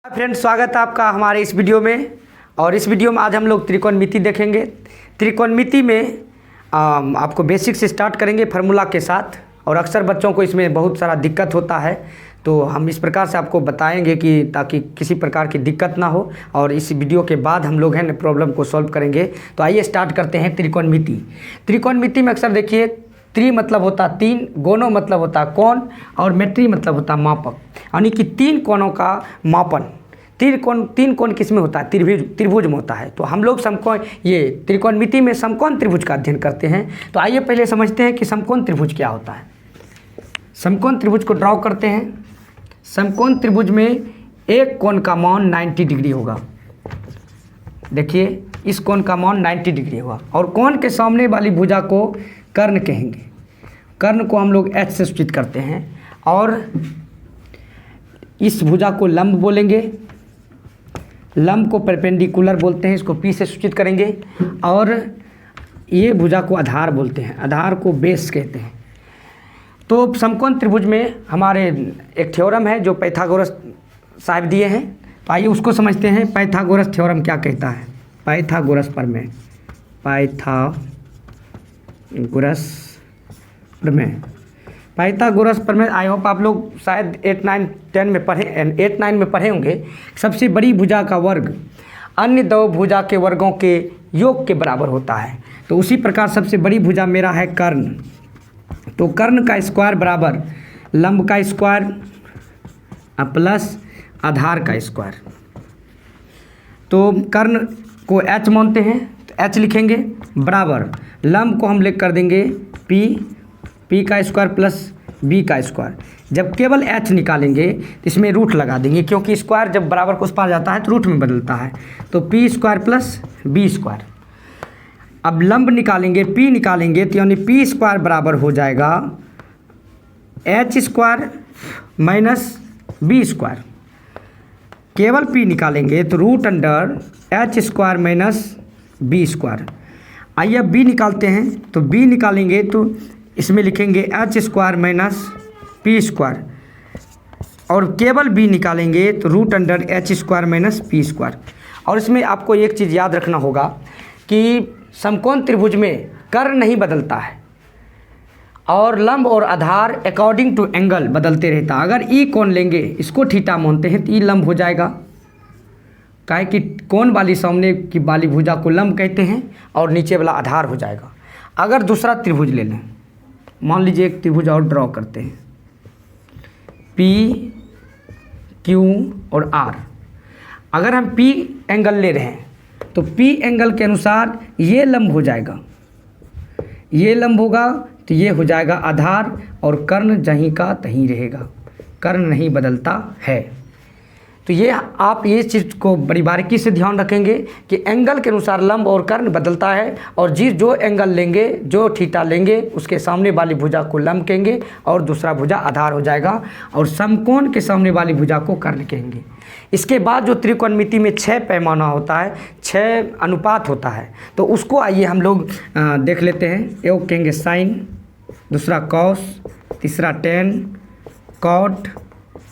Friends, स्वागत है आपका हमारे इस वीडियो में। और इस वीडियो में आज हम लोग त्रिकोणमिति देखेंगे। त्रिकोणमिति में आपको बेसिक से स्टार्ट करेंगे फार्मूला के साथ। और अक्सर बच्चों को इसमें बहुत सारा दिक्कत होता है, तो हम इस प्रकार से आपको बताएंगे कि ताकि किसी प्रकार की दिक्कत ना हो। और इस वीडियो के बाद हम लोग हैं ना प्रॉब्लम को सॉल्व करेंगे। तो आइए स्टार्ट करते हैं त्रिकोणमिति। त्रिकोणमिति में अक्सर देखिए त्रि मतलब होता तीन, गोनो मतलब होता कोण और मेट्री मतलब होता मापक, यानी कि तीन कोणों का मापन। तीन कोण किस में होता है? त्रिभुज में होता है। तो हम लोग समकोण ये त्रिकोणमिति में समकोण त्रिभुज का अध्ययन करते हैं। तो आइए पहले समझते हैं कि समकोण त्रिभुज क्या होता है। समकोण त्रिभुज को ड्रॉ करते हैं। समकोण त्रिभुज में एक कोण का मान 90 डिग्री होगा। देखिए इस कोण का मान 90 डिग्री होगा और कोण के सामने वाली भुजा को कर्ण कहेंगे। कर्ण को हम लोग H से सूचित करते हैं और इस भुजा को लंब बोलेंगे। लंब को परपेंडिकुलर बोलते हैं, इसको P से सूचित करेंगे। और ये भुजा को आधार बोलते हैं, आधार को बेस कहते हैं। तो समकोण त्रिभुज में हमारे एक थ्योरम है जो पाइथागोरस साहब दिए हैं। तो आइए उसको समझते हैं। पाइथागोरस थ्योरम क्या कहता है? पाइथागोरस प्रमेय, पाइथागोरस प्रमेय आई होप आप लोग शायद 8, 9, 10 में पढ़े, 8, 9 में पढ़े होंगे। सबसे बड़ी भुजा का वर्ग अन्य दो भुजा के वर्गों के योग के बराबर होता है। तो उसी प्रकार सबसे बड़ी भुजा मेरा है कर्ण। तो कर्ण का स्क्वायर बराबर लंब का स्क्वायर प्लस आधार का स्क्वायर। तो कर्ण को H मानते हैं, तो H लिखेंगे बराबर लंब को हम लिख कर देंगे P का स्क्वायर प्लस B का स्क्वायर। जब केवल H निकालेंगे तो इसमें रूट लगा देंगे, क्योंकि स्क्वायर जब बराबर को उस पार जाता है तो रूट में बदलता है। तो P square plus B square. अब लंब निकालेंगे, P निकालेंगे तो यानी P स्क्वायर बराबर हो जाएगा H square minus B square. केवल P निकालेंगे तो root under H square minus B square. आइए अब B निकालते हैं। तो B निकालेंगे तो इसमें लिखेंगे H square minus P square. और केवल B निकालेंगे तो root under H square minus P square. और इसमें आपको एक चीज़ याद रखना होगा कि समकोण त्रिभुज में कर्ण नहीं बदलता है और लंब और आधार अकॉर्डिंग टू एंगल बदलते रहता है। अगर ई कोण लेंगे, इसको थीटा मानते हैं, तो ई लंब हो जाएगा। काहे कि कोण वाली सामने की वाली भुजा को लंब कहते हैं और नीचे वाला आधार हो जाएगा। अगर दूसरा त्रिभुज ले लें, मान लीजिए एक त्रिभुज और ड्रॉ करते हैं P, Q और R। अगर हम P एंगल ले रहे हैं तो P एंगल के अनुसार ये लंब हो जाएगा, ये लंब होगा तो ये हो जाएगा आधार और कर्ण जहीं का तहीं रहेगा, कर्ण नहीं बदलता है। तो ये आप ये चीज़ को बड़ी बारीकी से ध्यान रखेंगे कि एंगल के अनुसार लंब और कर्ण बदलता है। और जो एंगल लेंगे, जो थीटा लेंगे, उसके सामने वाली भुजा को लंब कहेंगे और दूसरा भुजा आधार हो जाएगा और समकोण के सामने वाली भुजा को कर्ण कहेंगे। इसके बाद जो त्रिकोणमिति में 6 पैमाना होता है, 6 अनुपात होता है, तो उसको आइए हम लोग देख लेते हैं। एक कहेंगे साइन, दूसरा कॉस, तीसरा टेन, कॉट,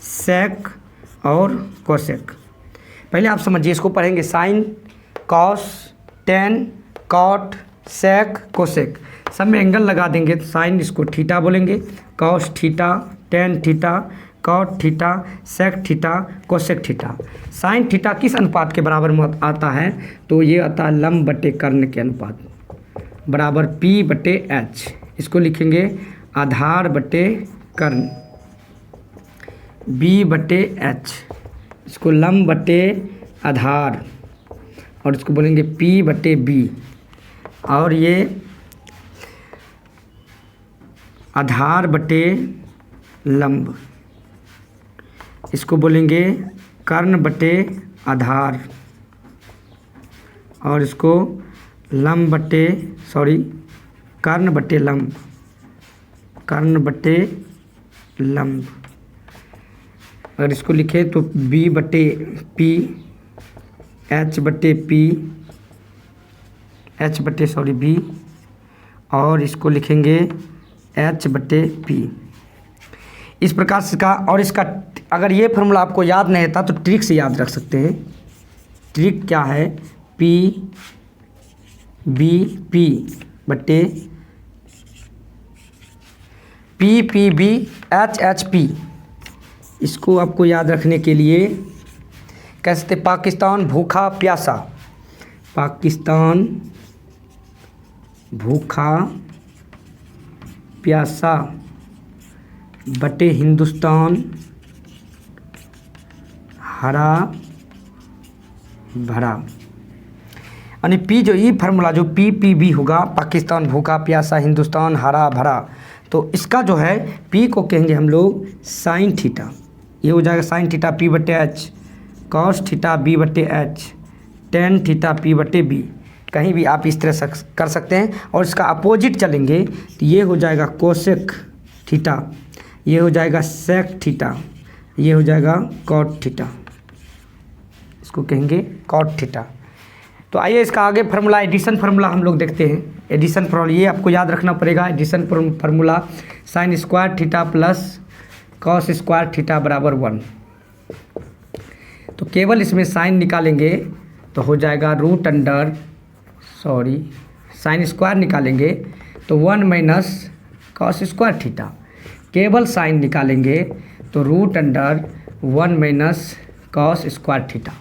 सेक और कोसेक। पहले आप समझिए, इसको पढ़ेंगे साइन, कॉस, टेन, कॉट, सेक, कोसेक। सब में एंगल लगा देंगे तो साइन इसको थीटा बोलेंगे, cos theta, tan theta, cot theta, sec theta, cosec theta. Sine theta किस अनुपात के बराबर में आता है? तो ये आता है लंब बटे कर्ण के अनुपात बराबर P बटे H। इसको लिखेंगे आधार बटे कर्ण B बटे H। इसको लंब बटे आधार और इसको बोलेंगे P बटे B। और ये आधार बटे लंब, इसको बोलेंगे कर्ण बटे आधार और इसको लंब बटे कर्ण बटे लंब, कर्ण बटे लंब। अगर इसको लिखे तो B बटे P, H बटे P, H बटे B और इसको लिखेंगे H बटे P। इस प्रकार से का और इसका अगर ये फार्मूला आपको याद नहीं था तो ट्रिक से याद रख सकते हैं। ट्रिक क्या है, पी बी पी बटे P P B H H P. इसको आपको याद रखने के लिए कह सकते पाकिस्तान भूखा प्यासा, पाकिस्तान भूखा प्यासा बटे हिंदुस्तान हरा भरा। यानी पी जो ई फार्मूला जो पी पी बी होगा, पाकिस्तान भूखा प्यासा हिंदुस्तान हरा भरा, तो इसका जो है पी को कहेंगे हम लोग साइन थीटा। ये हो जाएगा साइन थीटा पी बटे एच, कॉस थीटा बी बटे एच, टेन थीटा पी बटे बी। कहीं भी आप इस तरह कर सकते हैं। और इसका अपोजिट चलेंगे तो ये हो जाएगा कोसेक थीटा, ये हो जाएगा सेक थीटा, ये हो जाएगा कॉट थीटा, इसको कहेंगे कॉट थीटा। तो आइए इसका आगे फार्मूला एडिशन फार्मूला हम लोग देखते हैं। एडिशन फार्मूला ये आपको याद रखना पड़ेगा। Addition formula sine square theta plus cos square theta बराबर 1। तो केवल इसमें साइन निकालेंगे तो हो जाएगा रूट अंडर साइन स्क्वायर निकालेंगे तो 1 माइनस कॉस स्क्वायर थीटा। केवल साइन निकालेंगे तो root under 1 minus cos square theta.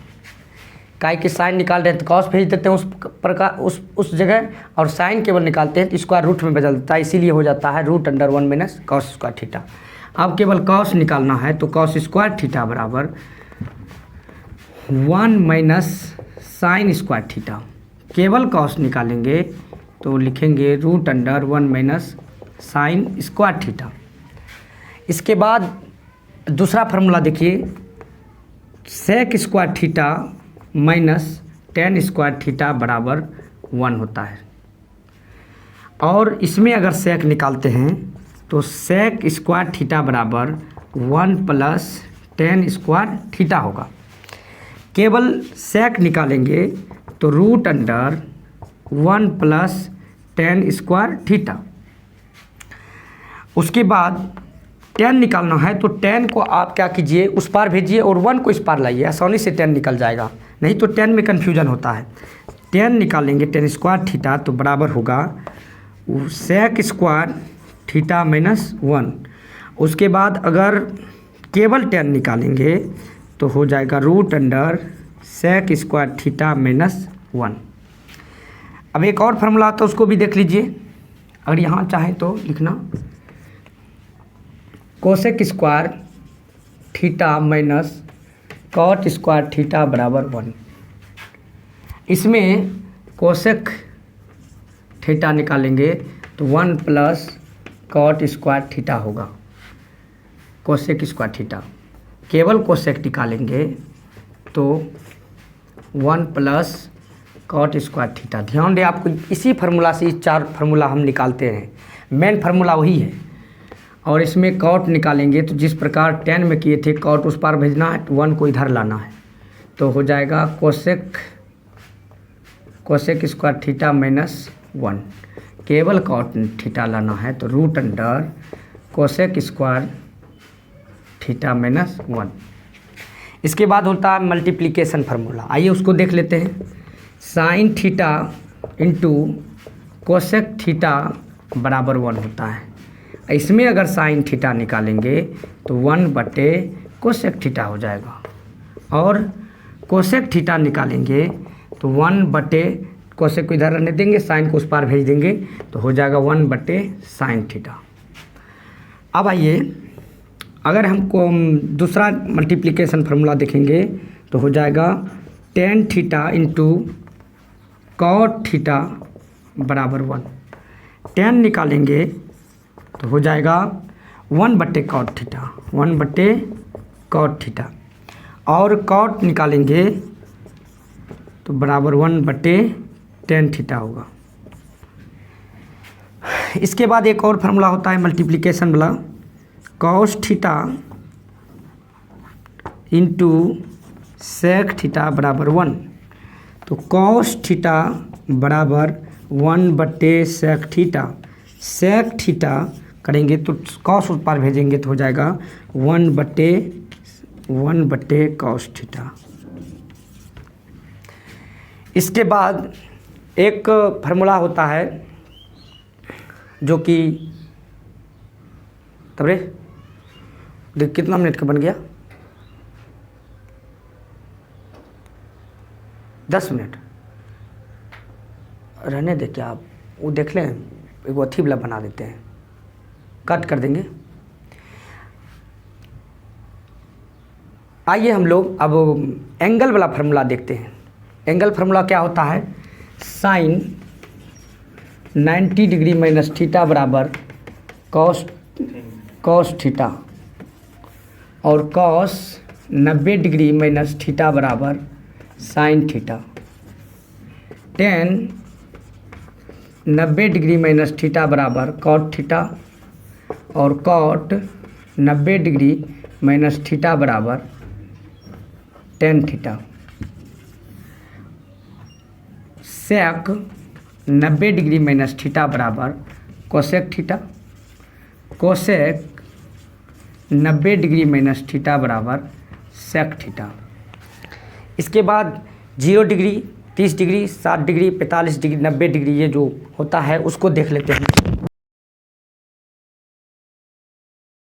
काय के साइन निकाल रहे हैं तो कॉस भेज देते हैं उस प्रकार उस जगह, और साइन केवल निकालते हैं तो स्क्वायर रूट में बदल देता है, इसीलिए हो जाता है root under 1 minus cos square theta. अब केवल कॉस निकालना है तो कॉस स्क्वायर थीटा बराबर 1 माइनस साइन स्क्वायर थीटा। केवल कॉस निकालेंगे तो लिखेंगे root under 1 minus sine square theta. इसके बाद दूसरा फार्मूला देखिए, sec square theta minus tan square theta बराबर 1 होता है। और इसमें अगर सेक निकालते हैं तो सेक स्क्वायर थीटा बराबर 1 प्लस टेन स्क्वायर थीटा होगा। केवल सेक निकालेंगे तो root under 1 plus tan square theta. उसके बाद टेन निकालना है तो टेन को आप क्या कीजिए उस पार भेजिए और 1 को इस पार लाइए, आसानी से टेन निकल जाएगा, नहीं तो टेन में कन्फ्यूजन होता है। टेन निकालेंगे टेन स्क्वायर थीटा तो बराबर होगा सेक स्क्वायर थीटा माइनस 1। उसके बाद अगर केवल टेन निकालेंगे तो हो जाएगा root under sec square theta minus 1। अब एक और फार्मूला आता है उसको भी देख लीजिए, अगर यहाँ चाहें तो लिखना cosec square theta minus cot square theta बराबर 1। इसमें कोसेक थीटा निकालेंगे तो 1 प्लस कॉट स्क्वायर थीटा होगा, कोसेक स्क्वायर थीटा। केवल कोसेक निकालेंगे तो 1 प्लस कॉट स्क्वायर थीटा। ध्यान दें आपको इसी फार्मूला से 4 फार्मूला हम निकालते हैं, मेन फार्मूला वही है। और इसमें कॉट निकालेंगे तो जिस प्रकार 10 में किए थे कॉट उस पार भेजना है, 1 को इधर लाना है, तो हो जाएगा कोसेक स्क्वायर थीटा माइनस 1। केवल कॉट थीटा लाना है तो root under cosec square theta minus 1। इसके बाद होता है मल्टीप्लिकेशन फार्मूला, आइए उसको देख लेते हैं। Sine theta into cosec theta बराबर 1 होता है। इसमें अगर साइन थीटा निकालेंगे तो 1 बटे कोसेक थीटा हो जाएगा, और कोसेक थीटा निकालेंगे तो 1 बटे कोसेक को इधर रहने देंगे, साइन को उस पार भेज देंगे तो हो जाएगा 1 बटे साइन थीटा। अब आइए अगर हमको दूसरा मल्टीप्लिकेशन फार्मूला देखेंगे तो हो जाएगा tan theta into cot theta बराबर 1। 10 निकालेंगे तो हो जाएगा 1 बटे कॉट थीटा, 1 बटे कॉट थीटा, और कॉट निकालेंगे तो बराबर 1 बटे टेन थीटा होगा। इसके बाद एक और फार्मूला होता है मल्टीप्लिकेशन वाला, cos theta into sec theta बराबर 1। तो कॉस थीटा बराबर 1 बटे सेक थीटा। सेक थीटा करेंगे तो कॉस उस पार भेजेंगे तो हो जाएगा 1 बटे 1/cos थीटा। इसके बाद एक फार्मूला होता है जो कि तब रे देख कितना मिनट का बन गया, 10 मिनट रहने दे क्या आप, वो देख लें, एक अथी वाला बना देते हैं, कट कर देंगे। आइए हम लोग अब एंगल वाला फार्मूला देखते हैं। एंगल फार्मूला क्या होता है, साइन 90 डिग्री माइनस थीटा बराबर कॉस थीटा, और कॉस 90 डिग्री माइनस थीटा बराबर sine theta. Ten 90 degree minus theta बराबर कॉट थीटा, और कॉट 90 डिग्री माइनस थीटा बराबर टेन थीटा। सेक 90 डिग्री माइनस थीटा बराबर cosec theta, cosec 90 degree minus theta बराबर sec theta. इसके बाद 0 degree, 30 degree, 60 degree, 45 degree, 90 degree, ये जो होता है उसको देख लेते हैं।